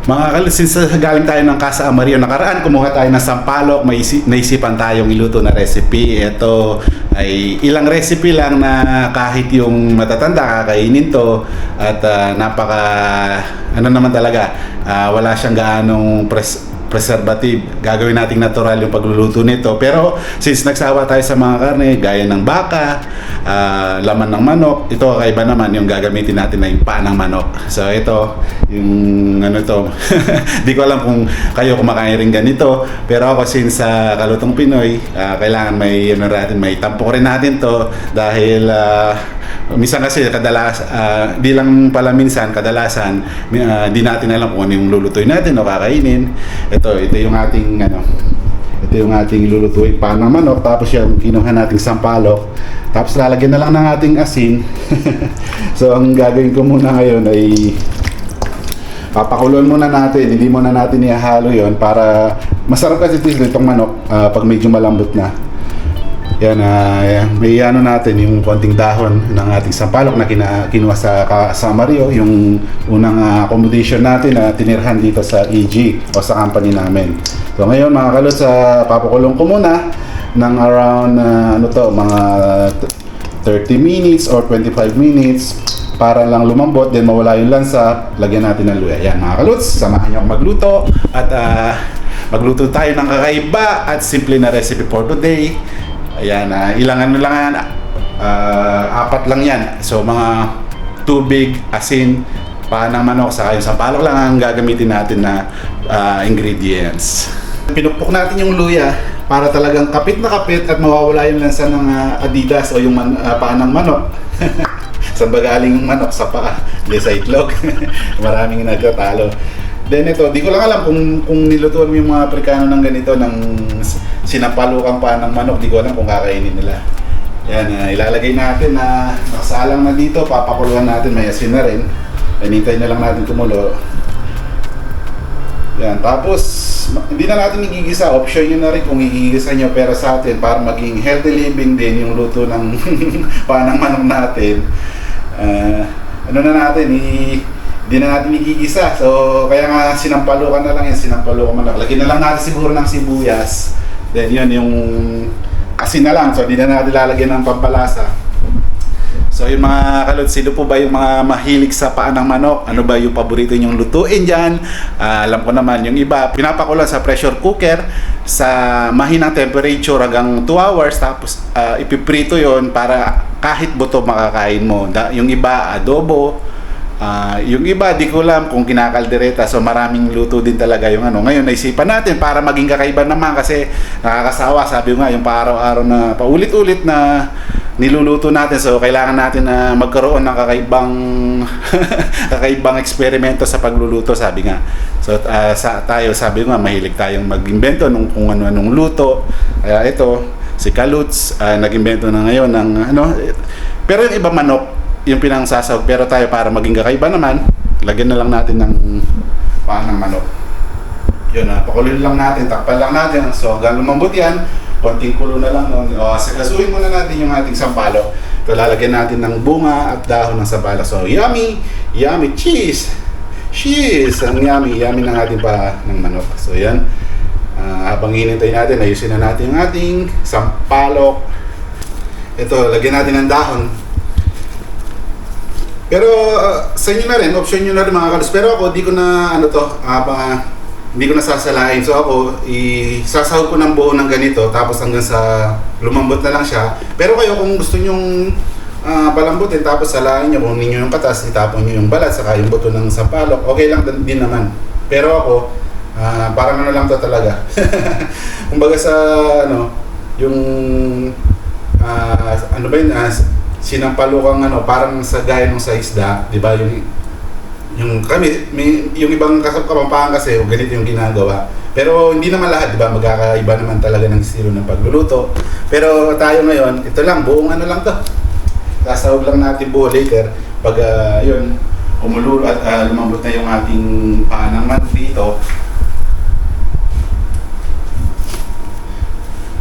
Mga kalos, since galing tayo ng Casa Amarillo nakaraan, kumuha tayo ng sampalok, naisipan tayong iluto na recipe. Ito ay ilang recipe lang na kahit yung matatanda kakainin to at napaka ano naman talaga, wala siyang gaanong preservative. Gagawin nating natural yung pagluluto nito. Pero since nagsawa tayo sa mga karne, gaya ng baka, laman ng manok, ito kakaiba naman yung gagamitin natin na yung paa ng manok. So ito, yung ano ito, di ko alam kung kayo kumakain rin ganito. Pero ako since sa Kalutong Pinoy, kailangan may, ano natin, may tampok rin natin to dahil minsan kasi di lang pala minsan, kadalasan di natin alam kung ano yung lulutuin natin o kakainin. Ito yung ating ito yung ating lulutuin paa ng manok, tapos yung kinuha nating sampalok, tapos lalagyan na lang ng ating asin. So ang gagawin ko muna ngayon ay papakulon muna natin, hindi muna natin ihalo yon para masarap kasi itong manok pag medyo malambot na. Yan, may ano natin yung konting dahon ng ating sampalok na kinuha sa Mario, yung unang accommodation natin na tinirhan dito sa EG o sa company namin. So ngayon mga kalos, papakulong ko muna ng around mga 30 minutes or 25 minutes para lang lumambot, then mawala yung lansa, lagyan natin ng luya. Yan mga kalos, samahan niyo magluto at magluto tayo ng kakaiba at simple na recipe for today. Ayan, ilang ano lang yan, 4 lang yan. So mga tubig, asin, paa ng manok, saka yung sampalok lang ang gagamitin natin na ingredients. Pinukpok natin yung luya para talagang kapit na kapit at mawawala yung lansa ng Adidas o yung paa ng manok. Saan ba galing yung manok? Sa paa, hindi sa itlog. Maraming nagtatalo. Then ito, di ko lang alam kung nilutuan mo yung mga Afrikano ng ganito, ng sinampalukang paa ng manok, di ko alam kung kakainin nila. Yan, ilalagay natin na nakasalang na dito, papakuluan natin, may asin na rin. Hinintay na lang natin kumulo. Yan, tapos hindi na natin igigisa, option nyo na rin kung igigisa nyo, pero sa atin, para maging healthy living din yung luto ng paa ng manok natin, ano na natin, hindi na natin igigisa. So kaya nga sinampalukan na lang yan, sinampalukan manok. Lagyan na lang natin siguro ng sibuyas. Then yun, yung asin na lang. So hindi na natin lalagyan ng pampalasa. So yung mga kalod, sino po ba yung mga mahilig sa paa ng manok? Ano ba yung paborito nyong lutuin dyan? Alam ko naman, yung iba pinapakulan sa pressure cooker sa mahinang temperature hanggang 2 hours, tapos ipiprito yon para kahit buto makakain mo. Yung iba adobo, yung iba di ko alam kung kinakaldereta. So maraming luto din talaga yung ano. Ngayon naisipan natin para maging kakaiba naman, kasi nakakasawa, sabi ko nga, yung pa-araw-araw na paulit-ulit na niluluto natin. So kailangan natin na magkaroon ng kakaibang eksperimento sa pagluluto, sabi nga. So tayo, sabi ko nga, mahilig tayong mag-imbento kung ano-anong luto. Kaya ito, si Kaluts, nag-imbento na ngayon ng ano. Pero yung iba manok yung pinangsasawag, pero tayo para maging kakaiba naman, lagyan na lang natin ng paa ng manok. Yun, pakulin lang natin, takpan lang natin. So hanggang lumambot yan, konting kulo na lang nun. Sikasuhin muna natin yung ating sampalok. Ito, lalagyan natin ng bunga at dahon ng sampalok. So yummy, yummy cheese. Cheese, ang yummy, yummy ng ating paa ng manok. So yan, habang hinintay natin, ayusin na natin yung ating sampalok. Ito, lagyan natin ng dahon. Pero sa inyo na rin, option nyo na rin mga kalos. Pero ako, di ko na hindi ko na sasalain. So ako, isasahog ko ng buo ng ganito, tapos hanggang sa lumambot na lang siya. Pero kayo, kung gusto nyong palambutin, tapos salain nyo, kung ninyo yung patas, itapon nyo yung balat, saka yung buto ng sampalok, okay lang din naman. Pero ako, parang ano lang to talaga. Kumbaga sa yung ano ba yun, sinampalukang parang sa gaya ng sa isda, di ba? Yung kami, yung ibang kapampangan kasi ganito yung ginagawa. Pero hindi naman lahat, di ba? Magkakaiba naman talaga ng estilo ng pagluluto. Pero tayo ngayon, ito lang, buong ano lang to. Sasahog lang natin buo later. Pag yun, kumulo at lumambot na yung ating paa ng manok dito.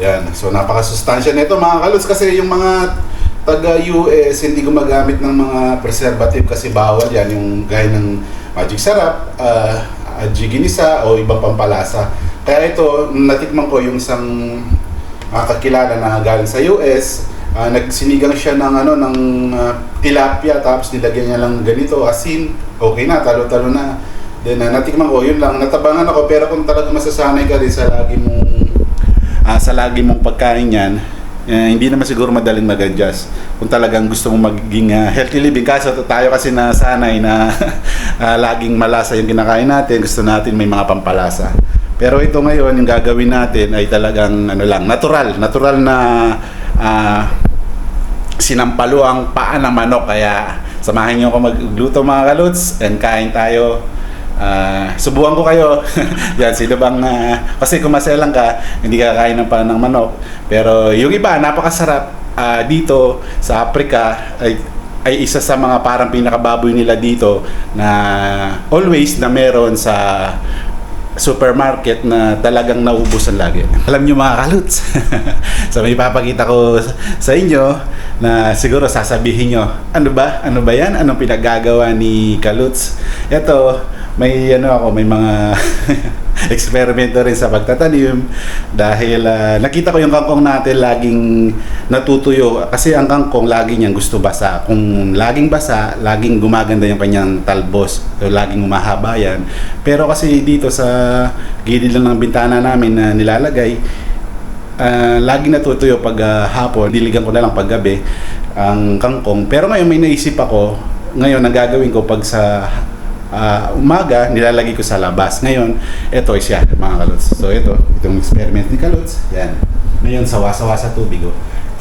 Yan, so napakasustansya nito mga kalos, kasi yung mga taga-US hindi gumagamit ng mga preservative kasi bawal yan, yung gaya ng Magic Sarap, ginisa o ibang pampalasa. Kaya ito, natikman ko yung isang kakilala na galing sa US. Nagsinigang siya ng tilapia, tapos nilagyan niya lang ganito, asin. Okay na, talo-talo na. Then natikman ko, yun lang, natabangan ako. Pero kung talaga masasanay ka din sa lagi mong pagkain yan, hindi naman siguro madaling mag-adjust kung talagang gusto mong maging healthy living. Kaso tayo kasi nasanay na laging malasa yung kinakain natin, gusto natin may mga pampalasa. Pero ito ngayon, yung gagawin natin ay talagang natural na sinampaluang paa ng manok. Kaya samahan niyo ako magluto mga kalods, and kain tayo. Subukan ko kayo. Yan, sino bang kasi kung maselang ka, hindi ka kain ng paa ng manok. Pero yung iba, napakasarap. Dito sa Africa ay isa sa mga parang pinakababoy nila dito na always na meron sa supermarket na talagang nauubusan lagi. Alam nyo mga kalods, so may papakita ko sa inyo na siguro sasabihin nyo, ano ba yan? Anong pinaggagawa ni Kalods? Ito, may mga eksperimento rin sa pagtatanim dahil nakita ko yung kangkong natin laging natutuyo kasi ang kangkong lagi niyang gusto basa. Kung laging basa, laging gumaganda yung kanyang talbos, so laging umahaba yan. Pero kasi dito sa gilid lang ng bintana namin na nilalagay, laging natutuyo pag hapon, diligan ko na lang pag gabi ang kangkong. Pero ngayon may naisip ako, ngayon ang gagawin ko pag sa umaga, nilalagay ko sa labas. Ngayon, ito siya mga kalods. So itong experiment ni Kalods. Yan. Ngayon, sawa-sawa sa tubig.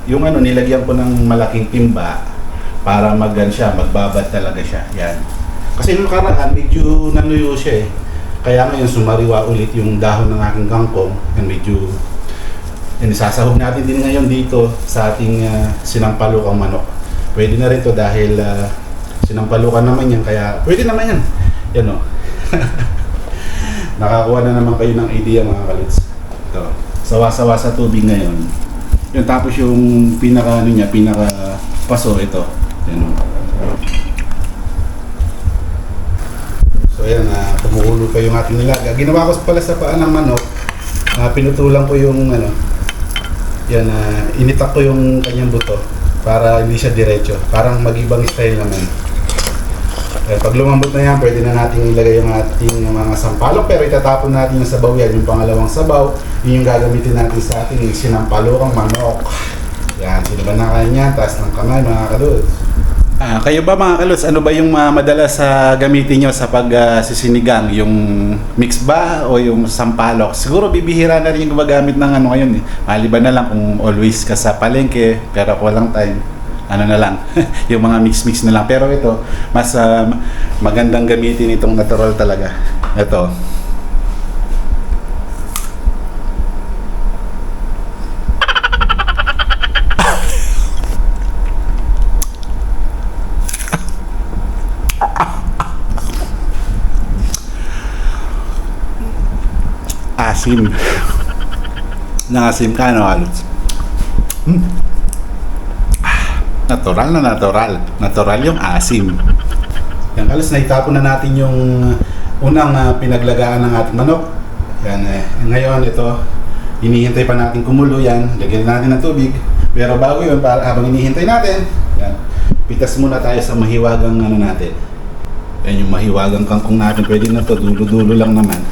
Yung nilagyan ko ng malaking timba para magbabad talaga siya. Yan. Kasi nung nakaraan, medyo nanuyo siya eh. Kaya ngayon, sumariwa ulit yung dahon ng aking kangkong. Yan, medyo isasahog natin din ngayon dito sa ating sinampalukang manok. Pwede na rin to dahil sinampalukan naman yan, kaya pwede naman yan. Yan o. Nakakuha na naman kayo ng idea mga kalods. Ito. Sawa-sawa sa tubig ngayon. Yun, tapos yung pinaka paso ito. Yan o. So yan, kumukulo pa yung ating nilaga. Ginawa ko pala sa paa ng manok. Pinutulang ko yung yan, initak ko yung kanyang buto para hindi siya diretso. Parang mag-ibang style naman. Pag lumambot na yan, pwede na natin ilagay yung ating mga sampalok, pero itatapon natin yung sabaw yan, yung pangalawang sabaw, yun yung gagamitin natin sa ating sinampalokang manok. Yan, sino ba nakain yan? Taas ng kamay mga kalods. Kayo ba mga kalods, ano ba yung madalas gamitin nyo sa pagsisinigang? Yung mix ba o yung sampalok? Siguro bibihira na rin yung gumagamit ng ngayon eh. Maliban na lang kung always ka sa palengke, pero walang time. Na lang, yung mga mix-mix na lang. Pero ito, mas magandang gamitin itong natural talaga. Ito. Asim. Nangasim ka, no, Kalods? Natural na natural. Natural yung asim. Yan, alas na itapon na natin yung unang pinaglagaan ng ating manok. Yan, ngayon ito, hinihintay pa natin kumulo yan. Lagyan natin ng tubig. Pero bago yun, habang hinihintay natin, yan, pitas muna tayo sa mahiwagang natin. Yan yung mahiwagang kangkong natin. Pwede na to, dulo-dulo lang naman.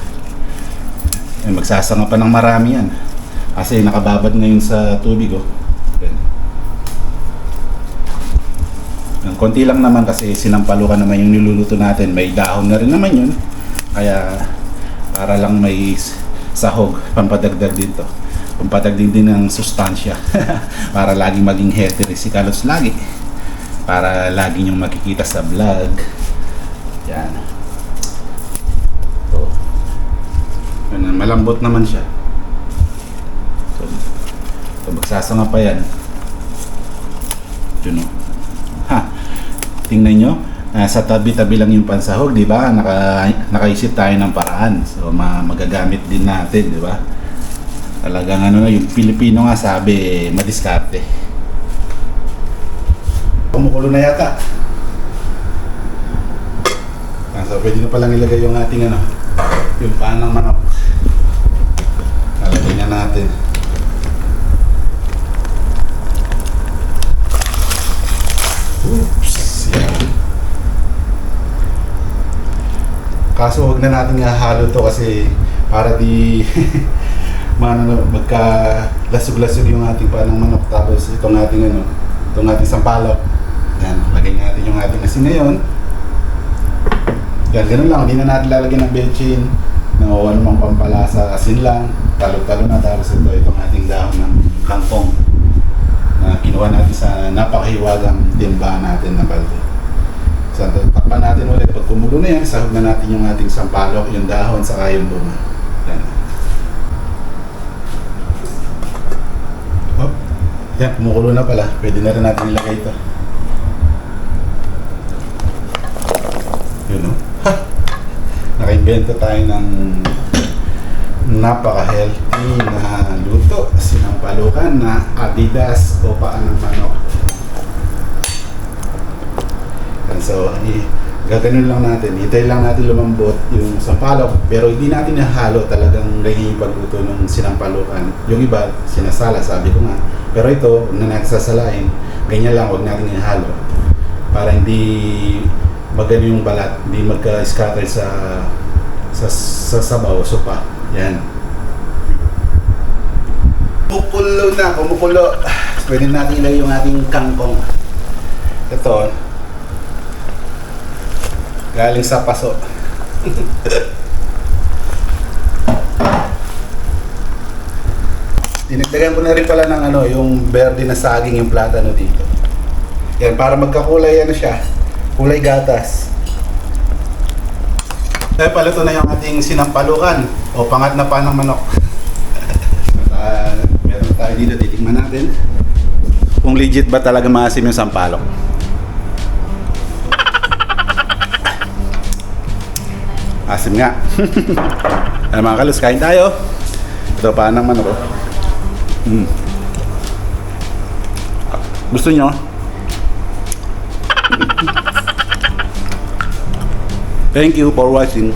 Yan, magsasanga pa ng marami yan. Kasi nakababad ngayon sa tubig. Yan. Konti lang naman kasi sinampalukan naman yung niluluto natin. May dahon na rin naman yun. Kaya para lang may sahog, pampadagdag din to. Pampadagdag din ng sustansya. Para laging maging healthy si Kalods lagi. Para lagi nyong makikita sa vlog. Yan. So, yun, malambot naman siya. So magsasanga pa yan. Yun o. Tingnan nyo, sa tabi-tabi lang yung pansahog, di ba? Nakaisip tayo ng paraan. So magagamit din natin, di ba? Talagang yung Pilipino nga sabi, madiskarte. Kumukulo na yata. So pwede na palang ilagay yung ating Yung paa ng manok. Lalagyan na natin. Oops! Yan. Kaso huwag na natin halo to kasi para di magka lasog-lasog yung ating paa ng manok. Tapos itong ating sampalok. Yan, lagay natin yung ating asin ngayon. Yan, ganun lang. Hindi na natin lalagyan ng betchin. No, ano mang pampalasa, asin lang. Talo-talo na. Tapos itong ating dahon ng kangkong na kinuha natin sa napakahiwagang timba natin na balde. So, takpan natin ulit. Pag kumulo na yan, sahog na natin yung ating sampalok, yung dahon, saka yung bunga. Yan. Hop. Yan, kumukulo na pala. Pwede na rin natin ilagay ito. Yun, no? Ha! Naka-invento tayo ng napaka-healthy na luto. Sinampalukan na Adidas o paa ng manok. And so, gaganon lang natin. Hintay lang natin lumambot yung sampalok. Pero hindi natin nahalo talagang ganyan yung pagluto ng sinampalukan. Yung iba, sinasala, sabi ko nga. Pero ito, huwag na natin sasalain. Ganyan lang, huwag natin ihalo. Para hindi magano yung balat, hindi magka-scatter sa sabaw, sopa. Yan. Kumukulo na, kumukulo. Pwede natin ilagay yung ating kangkong. Ito, galing sa paso. Dinagdagan ko na rin pala ng yung berde na saging yung platano dito. Yan, para magkakulay siya. Kulay gatas. Kaya paluto na yung ating sinampalukan o pangat na paa ng manok. Meron tayo dito, titingnan natin kung legit ba talaga maasim yung sampalok. Asim nga. Ay mga kalus, kain tayo. Ito paa ng manok. Gusto nyo? Thank you for watching.